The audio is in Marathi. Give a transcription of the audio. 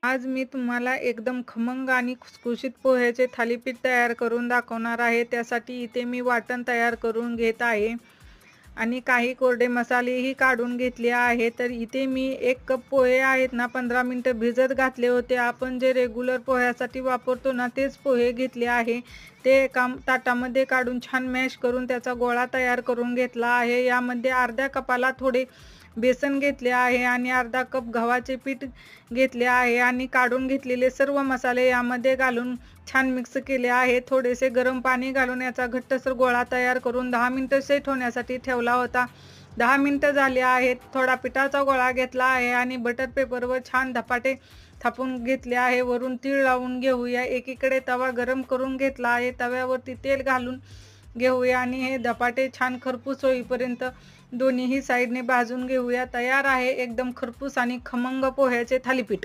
आज मी तुम्हाला एकदम खमंग आणि खुसखुशीत पोह्याचे थालीपीठ तयार करून दाखवणार आहे. त्यासाठी इथे मी वाटण तयार करून घेत आहे आणि काही कोरडे मसालेही काढून घेतले आहे. तर इथे मी 1 कप पोहे आहेत ना 15 मिनिटं भिजत घातले होते. आपण जे रेग्युलर पोह्यासाठी वापरतो ना तेच पोहे घेतले आहे. ते एका ताटामध्ये काढून छान मॅश करून त्याचा गोळा तयार करून घेतला आहे. यामध्ये अर्ध्या कपाला थोडे बेसन घेतले आहे आणि अर्धा कप गव्हाचे पीठ घेतले आहे आणि काढून घेतलेले सर्व मसाले यामध्ये घालून छान मिक्स केले आहे. थोडेसे गरम पाणी घालून याचा घट्टसर गोळा तयार करून 10 मिनिटं सेट होण्यासाठी ठेवला होता. 10 मिनिटं झाली आहेत. थोडा पिठाचा गोळा घेतला आहे आणि बटर पेपरवर छान धपाटे थापून घेतले आहे. वरून तीळ लावून घेऊया. एकीकडे तवा गरम करून घेतला आहे. तव्यावरती तेल घालून घेऊया आणि हे धपाटे छान खरपूस होईपर्यंत दोन्हीही साईडने भाजून घेऊया. तयार आहे एकदम खरपूस आणि खमंग पोह्याचे थालीपीठ.